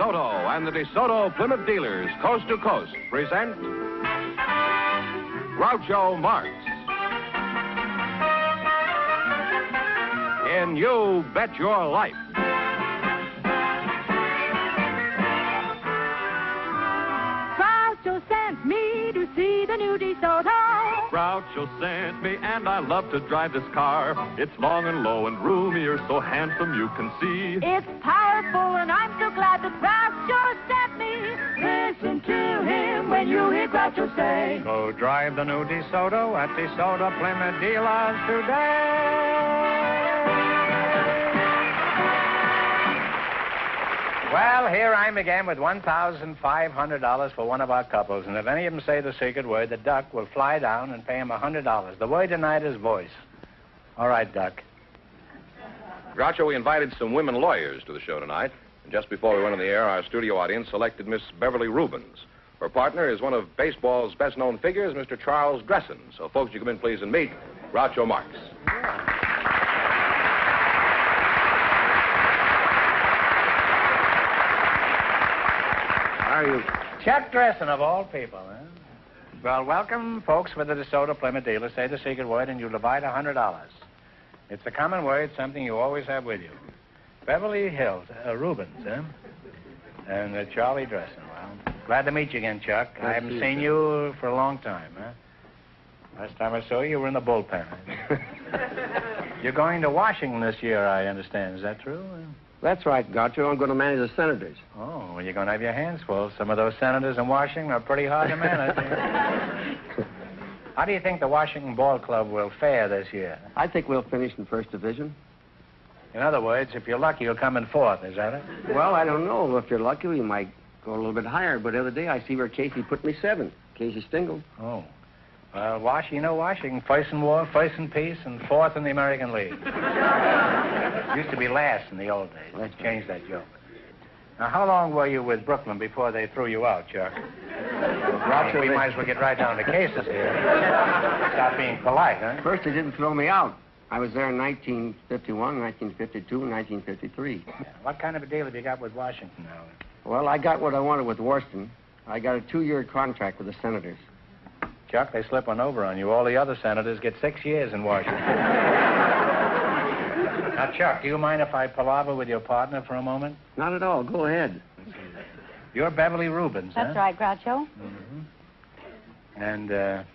DeSoto and the DeSoto Plymouth dealers, coast to coast, present Groucho Marx in You Bet Your Life. Groucho sent me to see the new DeSoto. Groucho sent me, and I love to drive this car. It's long and low and roomy, you're so handsome you can see. It's powerful, and I'm so glad that Groucho sent me. Listen to him when you hear Groucho say, go drive the new DeSoto at DeSoto Plymouth dealers today. Well, here I am again with $1,500 for one of our couples, and if any of them say the secret word, the duck will fly down and pay him $100. The word tonight is voice. All right, Duck. Groucho, we invited some women lawyers to the show tonight. And just before we went on the air, our studio audience selected Miss Beverly Rubens. Her partner is one of baseball's best-known figures, Mr. Charles Gresson. So, folks, you come in, please, and meet Groucho Marx. How are you? Chuck Gresson, of all people, huh? Well, welcome, folks, for the DeSoto Plymouth dealers. Say the secret word, and you'll divide $100. It's a common word, something you always have with you. Beverly Rubens, huh? And Charlie Gresson. Well, glad to meet you again, Chuck. I haven't seen you for a long time, huh? Last time I saw you, you were in the bullpen. You're going to Washington this year, I understand. Is that true? That's right, Groucho. I'm going to manage the senators. Oh, well, you're going to have your hands full. Some of those senators in Washington are pretty hard to manage. How do you think the Washington Ball Club will fare this year? I think we'll finish in first division. In other words, if you're lucky, you'll come in fourth. Is that it? Well, I don't know. If you're lucky, we might go a little bit higher. But the other day, I see where Casey put me 7. Casey Stengel. Oh. Well, Washington, first in war, first in peace, and fourth in the American League. Used to be last in the old days. Let's change that joke. Now, how long were you with Brooklyn before they threw you out, Chuck? We might as well get right down to cases here. Stop being polite, huh? First, they didn't throw me out. I was there in 1951, 1952, and 1953. What kind of a deal have you got with Washington now? Well, I got what I wanted with Worston. I got a 2-year contract with the senators. Chuck, they slip one over on you. All the other senators get 6 years in Washington. Now, Chuck, do you mind if I palaver with your partner for a moment? Not at all. Go ahead. You're Beverly Rubens, That's right, Groucho. Mm-hmm. And it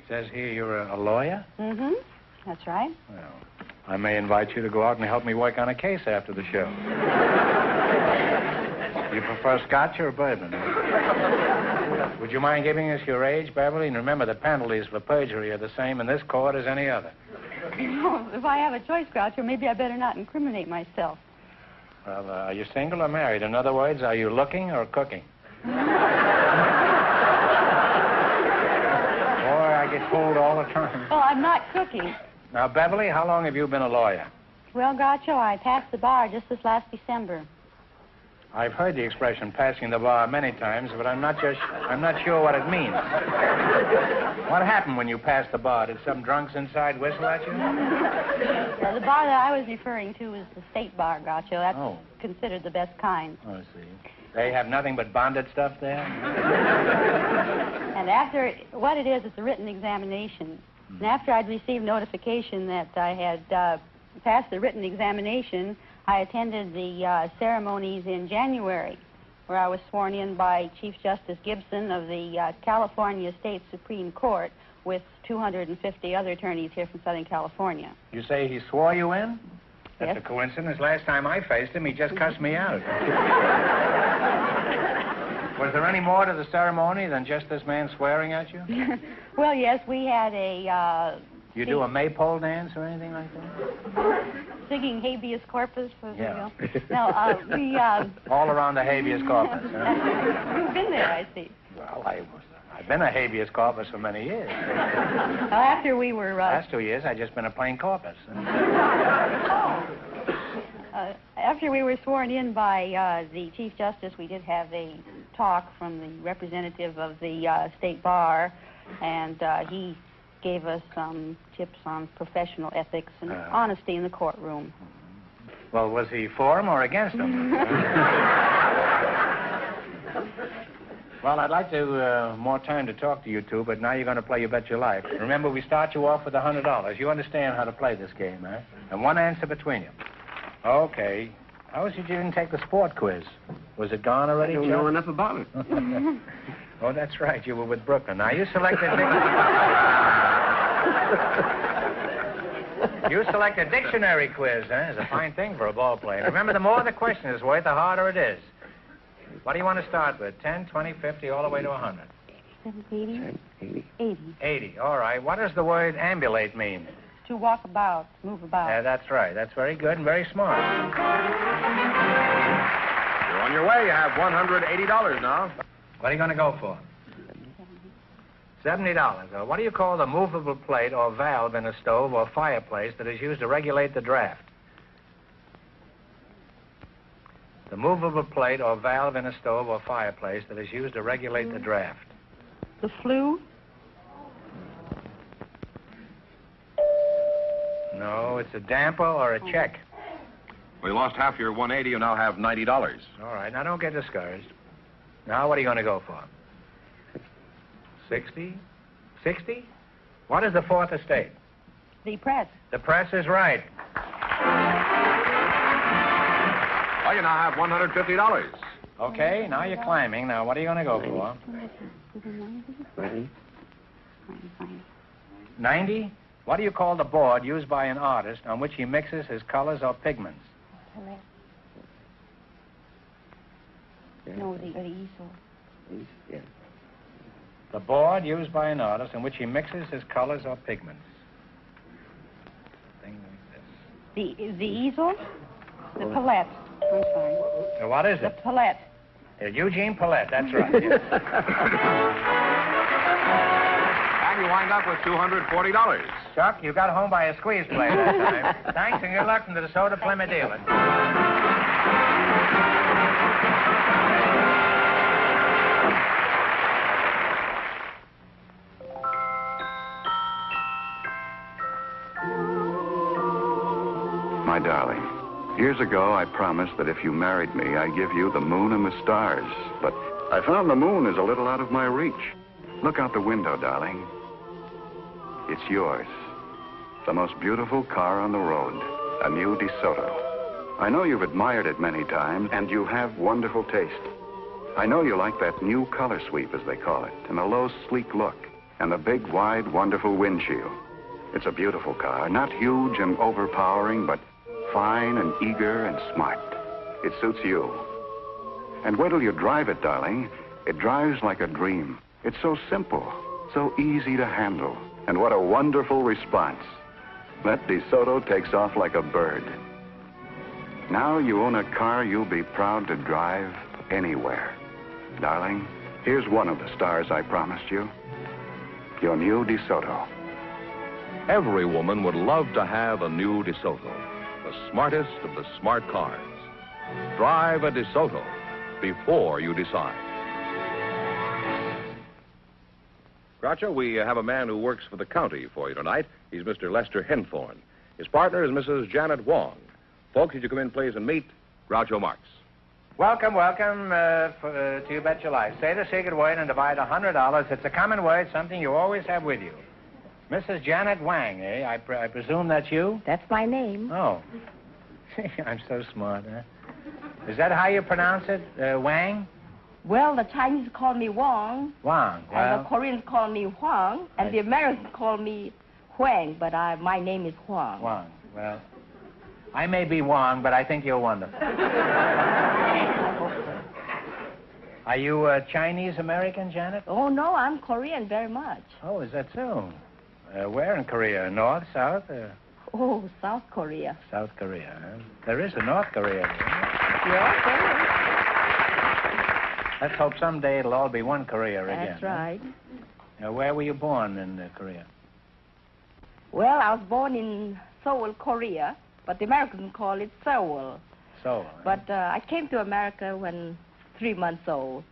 says here you're a lawyer? Mm-hmm. That's right. Well, I may invite you to go out and help me work on a case after the show. You prefer scotch or bourbon? Would you mind giving us your age, Beverly? And remember, the penalties for perjury are the same in this court as any other. Well, if I have a choice, Groucho, maybe I better not incriminate myself. Well, are you single or married? In other words, are you looking or cooking? Boy, I get fooled all the time. Well, I'm not cooking. Now, Beverly, how long have you been a lawyer? Well, Groucho, I passed the bar just this last December. I've heard the expression passing the bar many times, but I'm not sure what it means. What happened when you passed the bar? Did some drunks inside whistle at you? Well, the bar that I was referring to is the state bar, Groucho. That's considered the best kind. Oh, I see. They have nothing but bonded stuff there? And after, what it is, it's a written examination. And after I'd received notification that I had passed the written examination, I attended the ceremonies in January, where I was sworn in by Chief Justice Gibson of the California State Supreme Court with 250 other attorneys here from Southern California. You say he swore you in? That's Yes. a coincidence. Last time I faced him, he just cussed me out. Was there any more to the ceremony than just this man swearing at you? Well, yes, we had a... You do a maypole dance or anything like that? Singing habeas corpus. Yeah. No, we... All around the habeas corpus, huh? You've been there, I see. Well, I've been a habeas corpus for many years. Well, after we were... Last 2 years, I've just been a plain corpus. After we were sworn in by the Chief Justice, we did have a talk from the representative of the State Bar, and he gave us some tips on professional ethics and honesty in the courtroom. Well, was he for him or against him? Well, I'd like to more time to talk to you two, but now you're going to play You Bet Your Life. Remember, we start you off with $100. You understand how to play this game, eh? And one answer between you. Okay. How is it you didn't take the sport quiz? Was it gone already, I don't know enough about it. Oh, that's right. You were with Brooklyn. Now, you selected... You select a dictionary quiz, huh? It's a fine thing for a ball player. Remember, the more the question is worth, the harder it is. What do you want to start with? 10, 20, 50, all the way to 100? 80. 80. 80. 80. All right. What does the word ambulate mean? To walk about, move about. That's right. That's very good and very smart. You're on your way. You have $180 now. What are you going to go for? $70. What do you call the movable plate or valve in a stove or fireplace that is used to regulate the draft? The movable plate or valve in a stove or fireplace that is used to regulate the draft. The flue? No, it's a damper or a check. Well, you lost half your 180. You now have $90. All right, now don't get discouraged. Now, what are you going to go for? 60? 60? What is the fourth estate? The press. The press is right. Well, you now have $150. Okay, now you're climbing. Now, what are you going to go for? 20. 90? What do you call the board used by an artist on which he mixes his colors or pigments? No, the easel. Yeah. The board used by an artist in which he mixes his colors or pigments. Thing like this. The easel? The palette. I'm sorry. What is The it? palette. Eugene Palette, that's right. Yes. And you wind up with $240. Chuck, you got home by a squeeze play that time. Thanks, and good luck from the DeSoto Plymouth dealer. My darling, years ago I promised that if you married me, I'd give you the moon and the stars. But I found the moon is a little out of my reach. Look out the window, darling. It's yours. The most beautiful car on the road, a new DeSoto. I know you've admired it many times, and you have wonderful taste. I know you like that new color sweep, as they call it, and the low, sleek look, and the big, wide, wonderful windshield. It's a beautiful car, not huge and overpowering, but fine and eager and smart. It suits you. And wait till you drive it, darling. It drives like a dream. It's so simple, so easy to handle. And what a wonderful response. That DeSoto takes off like a bird. Now you own a car you'll be proud to drive anywhere. Darling, here's one of the stars I promised you. Your new DeSoto. Every woman would love to have a new DeSoto, the smartest of the smart cars. Drive a DeSoto before you decide. Groucho, we have a man who works for the county for you tonight. He's Mr. Lester Henthorne. His partner is Mrs. Janet Wong. Folks, would you come in, please, and meet Groucho Marx. Welcome to You Bet Your Life. Say the secret word and divide $100. It's a common word, something you always have with you. Mrs. Janet Wang, eh? I presume that's you? That's my name. Oh. I'm so smart, huh? Is that how you pronounce it, Wang? Well, the Chinese call me Wang, Wang. and Well, the Koreans call me Huang, and the Americans call me Huang, but my name is Huang. Wang. Well, I may be Wang, but I think you're wonderful. Are you Chinese-American, Janet? Oh, no, I'm Korean very much. Oh, is that so? Where in Korea? North, south? Oh, South Korea. South Korea, huh? There is a North Korea. Yes, there is. Let's hope someday it'll all be one Korea again. That's right. Now, where were you born in Korea? Well, I was born in Seoul, Korea, but the Americans call it Seoul. Seoul. Huh? But I came to America when 3 months old.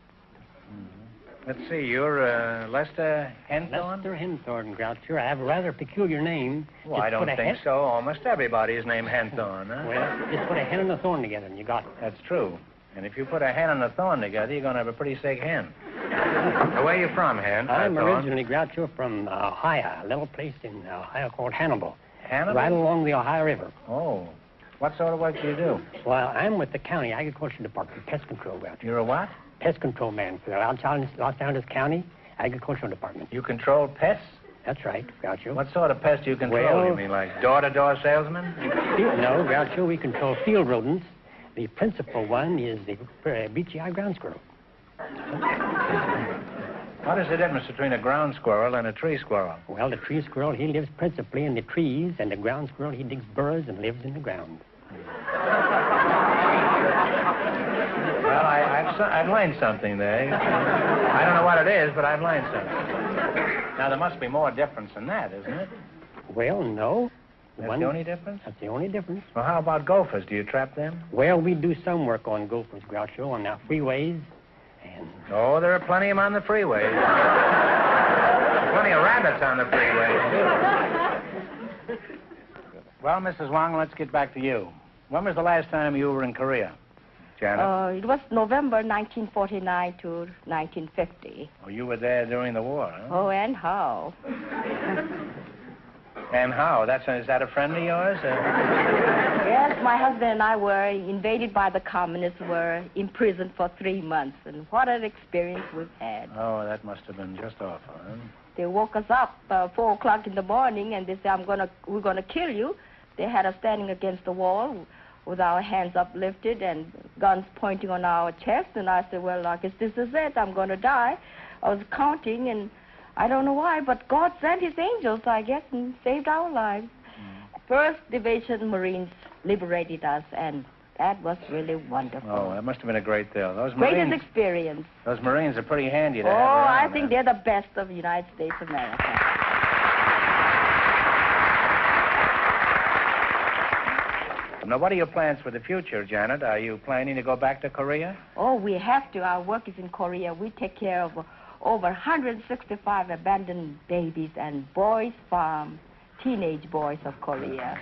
Let's see, you're Lester Henthorne? Lester Henthorne, Groucho. I have a rather peculiar name. Well, I don't think so. Almost everybody's named Henthorne, huh? Well, just put a hen and a thorn together and you got it. That's true. And if you put a hen and a thorn together, you're going to have a pretty sick hen. Where are you from, hen? I'm Thorn? originally, Groucho, from Ohio, a little place in Ohio called Hannibal. Hannibal? Right along the Ohio River. Oh. What sort of work do you do? Well, I'm with the county agriculture department, pest control, Groucho. You're a what? Pest control man for the Los Angeles County agricultural department. You control pests? That's right, Groucho. What sort of pests do you control? Well- You mean like door-to-door salesman? No, Groucho, we control field rodents. The principal one is the beachy-eyed ground squirrel. What is the difference between a ground squirrel and a tree squirrel? Well, the tree squirrel, he lives principally in the trees, and the ground squirrel, he digs burrows and lives in the ground. Well, I've learned something there. I don't know what it is, but I've learned something. Now, there must be more difference than that, isn't it? Well, no. That's the only difference? That's the only difference. Well, how about gophers? Do you trap them? Well, we do some work on gophers, Groucho, on our freeways. And Oh, there are plenty of them on the freeways. Plenty of rabbits on the freeways, too. Well, Mrs. Wong, let's get back to you. When was the last time you were in Korea, Janet? It was November 1949 to 1950. Oh, you were there during the war, huh? Oh, and how? And how? Is that a friend of yours? Yes, my husband and I were invaded by the communists, were imprisoned for 3 months, and what an experience we've had. Oh, that must have been just awful, huh? They woke us up 4 o'clock in the morning, and they said, we're gonna kill you. They had us standing against the wall with our hands uplifted and guns pointing on our chest, and I said, well, I guess this is it. I'm gonna die. I was counting, and I don't know why, but God sent his angels, I guess, and saved our lives. First Division Marines liberated us, and that was really wonderful. Oh, that must have been a great thrill. Greatest experience. Those Marines are pretty handy to Oh, have around, I think they're the best of the United States of America. Now, what are your plans for the future, Janet? Are you planning to go back to Korea? Oh, we have to. Our work is in Korea. We take care of over 165 abandoned babies and boys farm, teenage boys of Korea.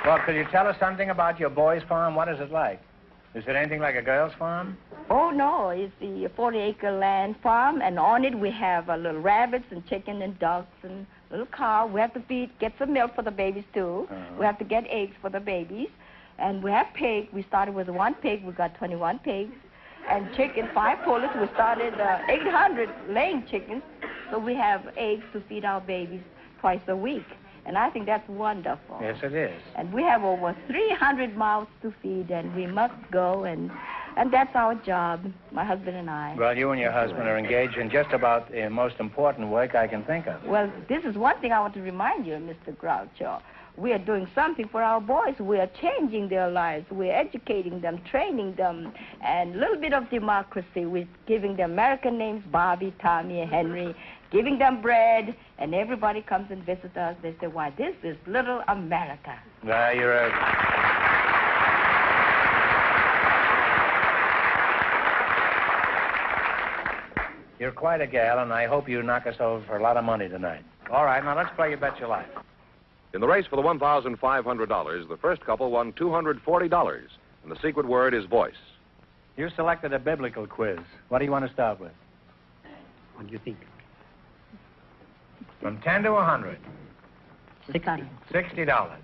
Well, could you tell us something about your boys' farm? What is it like? Is it anything like a girl's farm? Oh, no. It's the 40-acre land farm, and on it we have little rabbits and chicken and ducks and little cow. We have to get some milk for the babies, too. We have to get eggs for the babies. And we have pigs. We started with 1 pig. We got 21 pigs. And chicken, 5 pullets. We started 800 laying chickens. So we have eggs to feed our babies twice a week. And I think that's wonderful. Yes, it is. And we have over 300 mouths to feed, and we must go, and that's our job, my husband and I. Well, you and your husband are engaged in just about the most important work I can think of. Well, this is one thing I want to remind you, Mr. Groucho. We are doing something for our boys. We are changing their lives. We're educating them, training them, and a little bit of democracy. We're giving them American names, Bobby, Tommy, Henry, giving them bread, and everybody comes and visits us. They say, why, this is little America. Well, you're quite a gal, and I hope you knock us over for a lot of money tonight. All right, now let's play You Bet Your Life. In the race for the $1,500, the first couple won $240, and the secret word is voice. You selected a biblical quiz. What do you want to start with? What do you think? From 10 to 100. $60.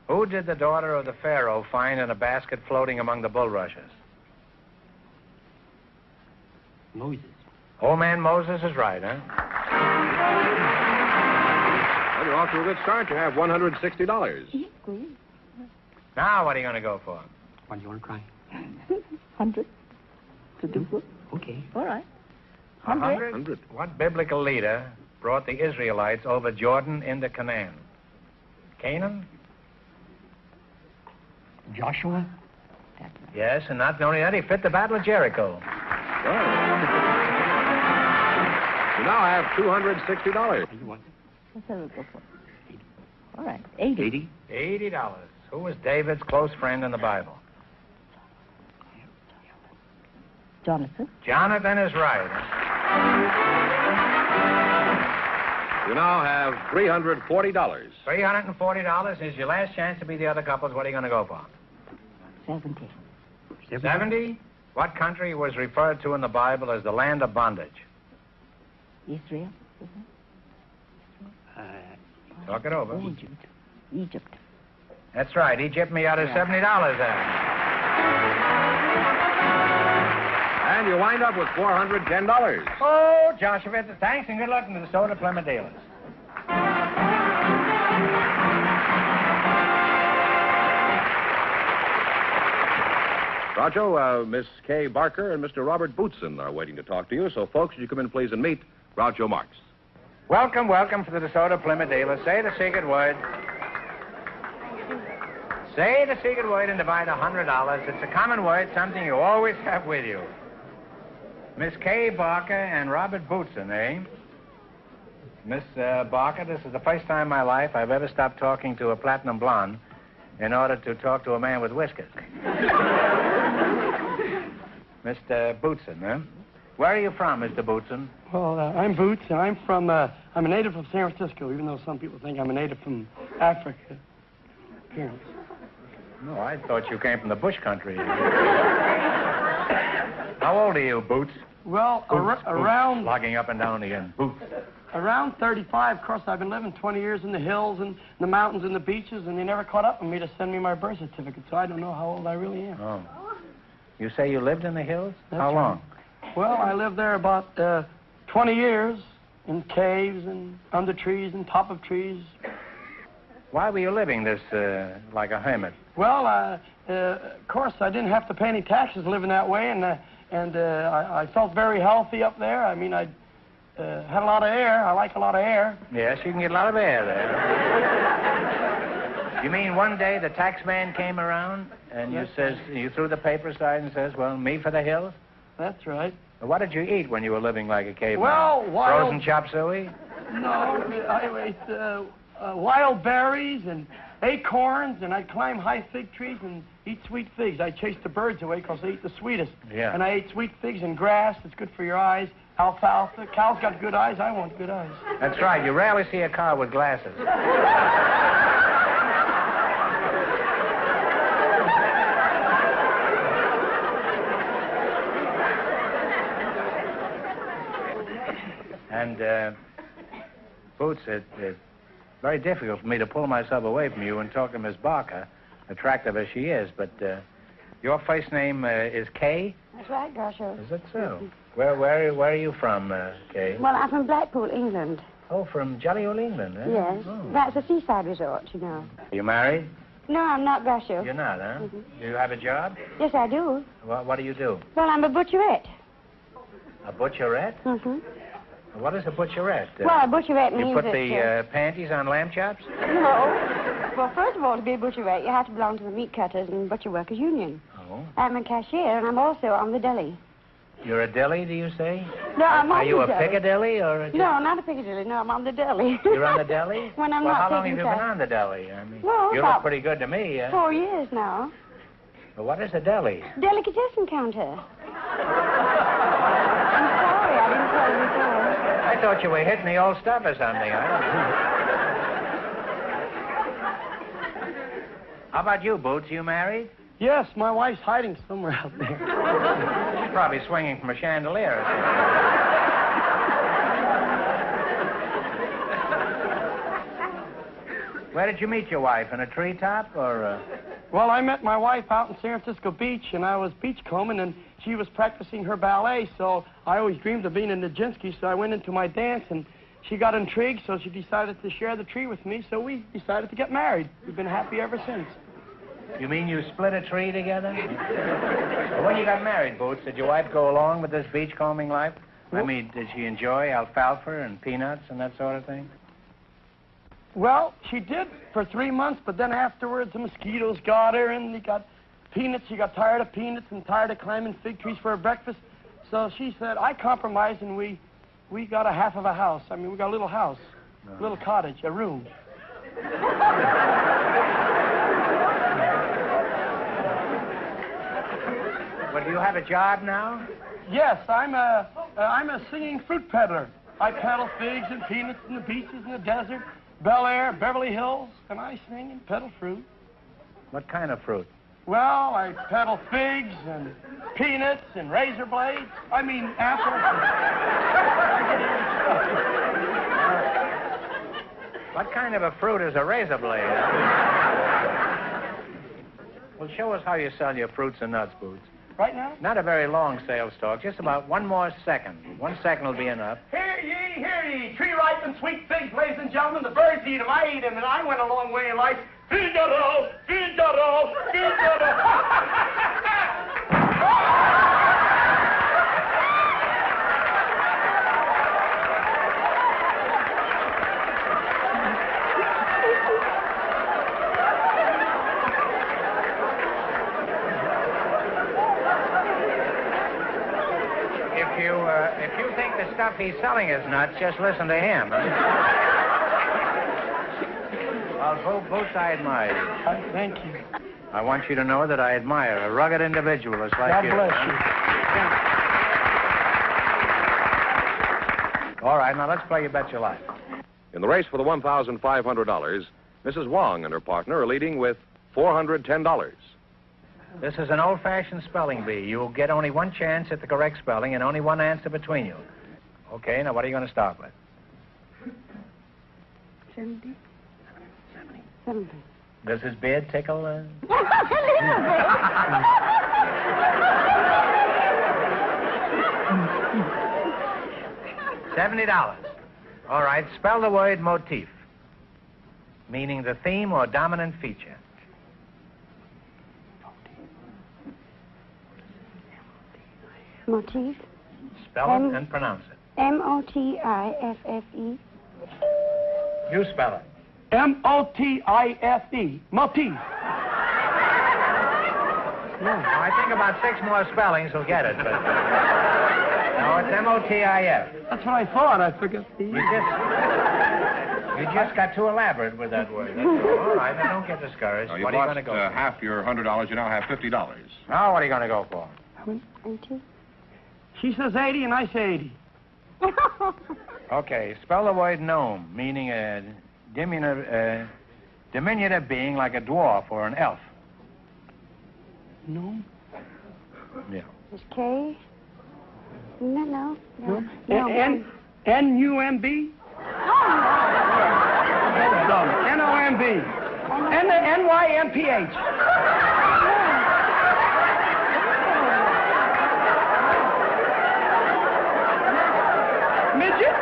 Who did the daughter of the Pharaoh find in a basket floating among the bulrushes? Moses. Old man Moses is right, huh? Well, you're off to a good start. You have $160. Now, what are you going to go for? What do you want to try? 100 to do it. Okay. All right. 100? 100. What biblical leader brought the Israelites over Jordan into Canaan? Canaan? Joshua? Yes, and not only that, he fit the Battle of Jericho. You now have $260. What do you want? Let's have a go for it. All right. 80. $80. Who was David's close friend in the Bible? Jonathan. Jonathan is right. You now have $340. $340 is your last chance to be the other couples. What are you going to go for? 70. 70? What country was referred to in the Bible as the land of bondage? Israel. Talk it over. Egypt. That's right. Egypt me out of $70 there. And you wind up with $410. Oh, Joshua, thanks and good luck to the Soda Plymouth dealers. Groucho, Miss Kay Barker and Mr. Robert Bootson are waiting to talk to you. So, folks, would you come in, please, and meet Groucho Marx. Welcome to the DeSoto Plymouth dealers. Say the secret word. Say the secret word and divide $100. It's a common word, something you always have with you. Miss Kay Barker and Robert Bootson, eh? Miss Barker, this is the first time in my life I've ever stopped talking to a platinum blonde in order to talk to a man with whiskers. Mr. Bootson, huh? Where are you from, Mr. Bootson? Well, I'm Boots, and I'm a native of San Francisco, even though some people think I'm a native from Africa. Appearance. No, I thought you came from the bush country. How old are you, Boots? Well, around... Logging up and down again. Boots. Around 35. Of course, I've been living 20 years in the hills and the mountains and the beaches, and they never caught up with me to send me my birth certificate, so I don't know how old I really am. Oh. You say you lived in the hills? That's How long? Right. Well, I lived there about 20 years in caves and under trees and top of trees. Why were you living this like a hermit? Well, of course, I didn't have to pay any taxes living that way, and I felt very healthy up there. I mean, I had a lot of air. I like a lot of air. Yes, you can get a lot of air there. You mean one day the tax man came around and you threw the paper aside and says, well, me for the hills? That's right. What did you eat when you were living like a caveman? Well, frozen chop suey? No, I ate wild berries and acorns, and I'd climb high fig trees and eat sweet figs. I chased the birds away because they eat the sweetest. Yeah. And I ate sweet figs and grass. It's good for your eyes. Alfalfa. Cows got good eyes. I want good eyes. That's right. You rarely see a cow with glasses. And, Boots, it's very difficult for me to pull myself away from you and talk to Miss Barker, attractive as she is, but your first name is Kay? That's right, Groucho. Is it so? Where are you from, Kay? Well, I'm from Blackpool, England. Oh, from jolly old England, eh? Yes. Oh. That's a seaside resort, you know. Are you married? No, I'm not, Groucho. You're not, huh? Mm-hmm. Do you have a job? Yes, I do. What do you do? Well, I'm a butcherette. A butcherette? Mm-hmm. What is a butcherette? Well, a butcherette means you put that, the panties on lamb chops? No. Well, first of all, to be a butcherette, you have to belong to the Meat Cutters and Butcher Workers Union. Oh. I'm a cashier, and I'm also on the deli. You're a deli, do you say? No, I'm on Are you the a deli. Piccadilly or a... No, not a Piccadilly. No, I'm on the deli. You're on the deli? When I'm well, not how long have taking you been time. on the deli? I mean, Well, you about look pretty good to me. 4 years now. Well, what is a deli? Delicatessen counter. I'm sorry, I didn't tell you before. I thought you were hitting the old stuff or something. How about you, Boots? You married? Yes, my wife's hiding somewhere out there. She's probably swinging from a chandelier. Where did you meet your wife? In a treetop or... Well, I met my wife out in San Francisco Beach, and I was beachcombing, and she was practicing her ballet, so I always dreamed of being a Nijinsky, so I went into my dance, and she got intrigued, so she decided to share the tree with me, so we decided to get married. We've been happy ever since. You mean you split a tree together? Well, when you got married, Boots, did your wife go along with this beachcombing life? I mean, did she enjoy alfalfa and peanuts and that sort of thing? Well, she did for 3 months, but then afterwards the mosquitoes got her, and they got peanuts. She got tired of peanuts and tired of climbing fig trees for her breakfast. So she said, I compromised, and we got a half of a house. I mean, we got a little house, a little cottage, a room. Well, do you have a job now? Yes, I'm a singing fruit peddler. I peddle figs and peanuts in the beaches in the desert, Bel Air, Beverly Hills, and I sing and peddle fruit. What kind of fruit? Well, I peddle figs and peanuts and razor blades. I mean, apples. What kind of a fruit is a razor blade? Well, show us how you sell your fruits and nuts, Boots. Right now? Not a very long sales talk, just about one more second. 1 second will be enough. Hear ye, tree ripe and sweet figs, ladies and gentlemen. The birds eat 'em, I eat 'em, and I went a long way in life. Figaro, Figaro, Figaro. If you think the stuff he's selling is nuts, just listen to him. Well, Boots, I admire you. Thank you. I want you to know that I admire a rugged individualist like you. God bless you. All right, now let's play You Bet Your Life. In the race for the $1,500, Mrs. Wong and her partner are leading with $410. This is an old-fashioned spelling bee. You'll get only one chance at the correct spelling and only one answer between you. Okay, now what are you going to start with? 70. 70. Does his beard tickle? $70. All right, spell the word motif, meaning the theme or dominant feature. Motif. Spell it and pronounce it. M-O-T-I-F-F-E. You spell it. M-O-T-I-F-E. Motif. I think about 6 more spellings will get it, but... No, it's M-O-T-I-F. That's what I thought. I forgot the... You just got too elaborate with that word. All right, now don't get discouraged. Now, What are you going to go for? half your $100. You now have $50. Now, what are you going to go for? 80. She says 80 and I say 80. Okay, spell the word gnome, meaning a diminutive being like a dwarf or an elf. No. Yeah. Is K? No. N-U-M-B? N-O-M-B. N-Y-M-P-H. Midget?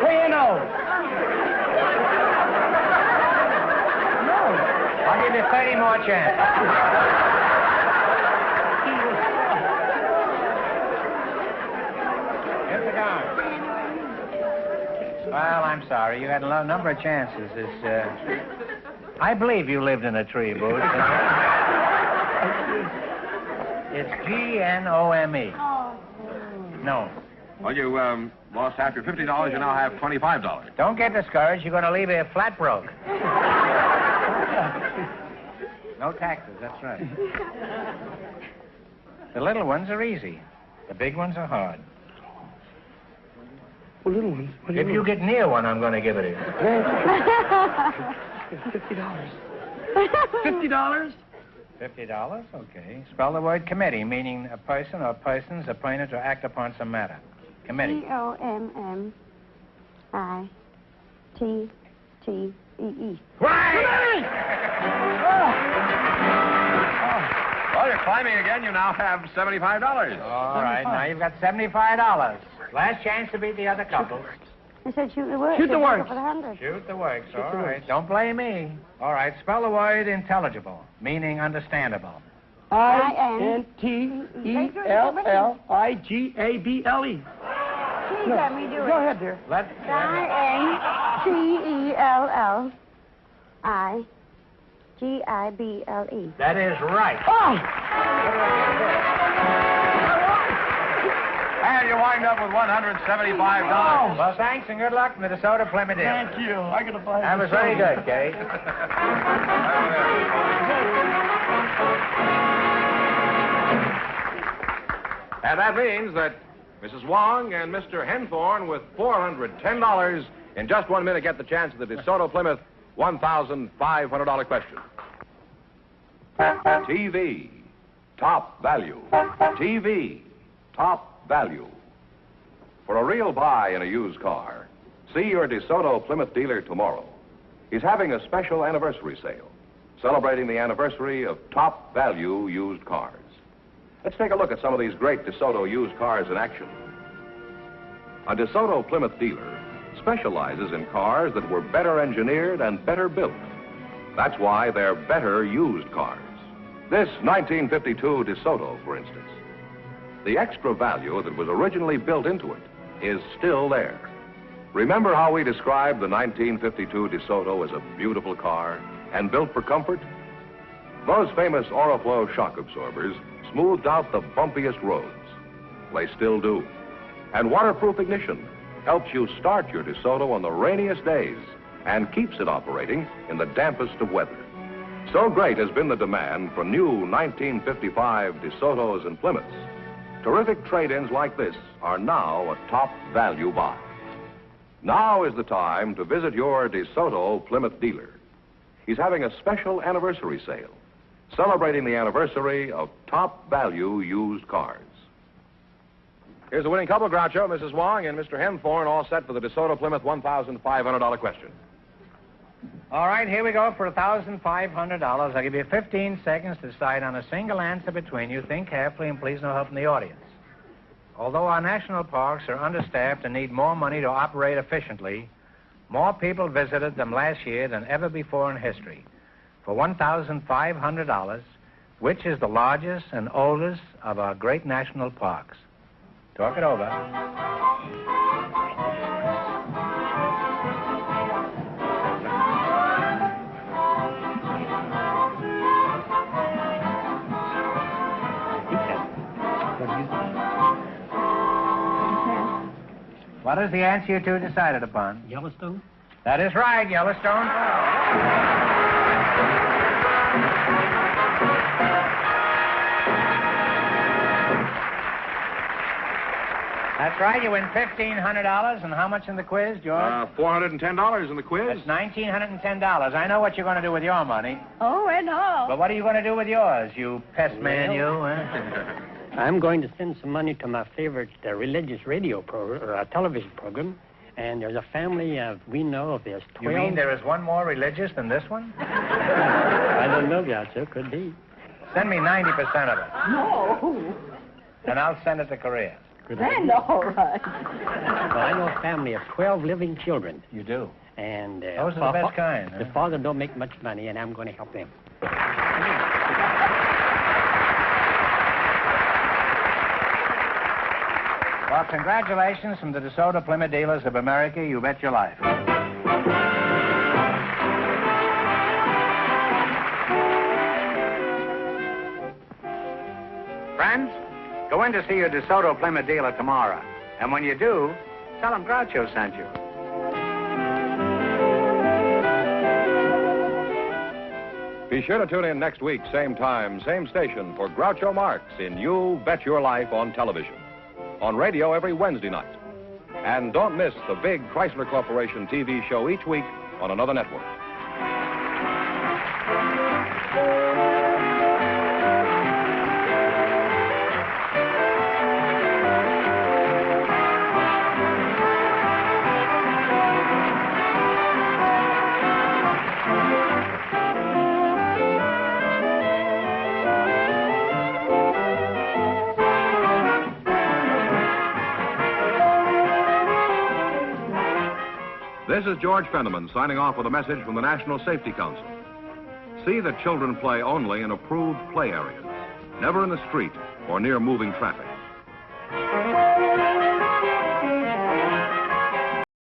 K-N-O. No. I'll give you 30 more chances. Here's the gun. Well, I'm sorry. You had a number of chances. I believe you lived in a tree, Boots. It's G-N-O-M-E. No. Well, you lost half your $50. You now have $25. Don't get discouraged. You're going to leave here flat broke. No taxes, that's right. The little ones are easy. The big ones are hard. Well, little ones. If you get near one, I'm going to give it to you. $50. $50? $50? Okay. Spell the word committee, meaning a person or persons appointed to act upon some matter. Committee. C-O-M-M-I-T-T-E-E. Right! Well, you're climbing again. You now have $75. All right, now you've got $75. Last chance to beat the other couple. I said shoot the works. Shoot the works. For the 100. Shoot the works. All right. Don't blame me. All right. Spell the word intelligible, meaning understandable. I-N-T-E-L-L-I-G-A-B-L-E. Please let me do it. Go ahead, dear. I-N-T-E-L-L-I-G-I-B-L-E. That is right. Oh! And you wind up with $175. Well, thanks and good luck in the DeSoto Plymouth Deal. Thank you. I got to buy That was very good, Kate. And that means that Mrs. Wong and Mr. Henthorne with $410. In just 1 minute, get the chance at the DeSoto Plymouth $1,500 question. TV, top value. TV, top value. For a real buy in a used car, see your DeSoto Plymouth dealer tomorrow. He's having a special anniversary sale, celebrating the anniversary of top value used cars. Let's take a look at some of these great DeSoto used cars in action. A DeSoto Plymouth dealer specializes in cars that were better engineered and better built. That's why they're better used cars. This 1952 DeSoto, for instance. The extra value that was originally built into it is still there. Remember how we described the 1952 DeSoto as a beautiful car and built for comfort? Those famous Oriflow shock absorbers smoothed out the bumpiest roads. They still do. And waterproof ignition helps you start your DeSoto on the rainiest days and keeps it operating in the dampest of weather. So great has been the demand for new 1955 DeSotos and Plymouths. Terrific trade-ins like this are now a top value buy. Now is the time to visit your DeSoto Plymouth dealer. He's having a special anniversary sale, celebrating the anniversary of top value used cars. Here's the winning couple, Groucho, Mrs. Wong, and Mr. Henthorne, all set for the DeSoto Plymouth $1,500 question. All right, here we go for $1,500. I'll give you 15 seconds to decide on a single answer between you. Think carefully and please no help from the audience. Although our national parks are understaffed and need more money to operate efficiently, more people visited them last year than ever before in history. For $1,500, which is the largest and oldest of our great national parks? Talk it over. What is the answer you two decided upon? Yellowstone? That is right, Yellowstone. That's right, you win $1,500. And how much in the quiz, George? $410 in the quiz. That's $1,910. I know what you're going to do with your money. Oh, and all. But what are you going to do with yours, you pest man, you? Huh? I'm going to send some money to my favorite religious radio television program. And there's a family we know of. There's 12. You mean there is one more religious than this one? I don't know, Groucho. Could be. Send me 90% of it. No. And I'll send it to Korea. That's all right. Well, I know a family of 12 living children. You do? And those are the best kind. The father don't make much money, and I'm going to help them. Well, congratulations from the DeSoto Plymouth Dealers of America. You bet your life. Friends, go in to see your DeSoto Plymouth dealer tomorrow. And when you do, tell him Groucho sent you. Be sure to tune in next week, same time, same station, for Groucho Marx in You Bet Your Life on television. On radio every Wednesday night. And don't miss the big Chrysler Corporation TV show each week on another network. This is George Fenneman signing off with a message from the National Safety Council. See that children play only in approved play areas, never in the street or near moving traffic.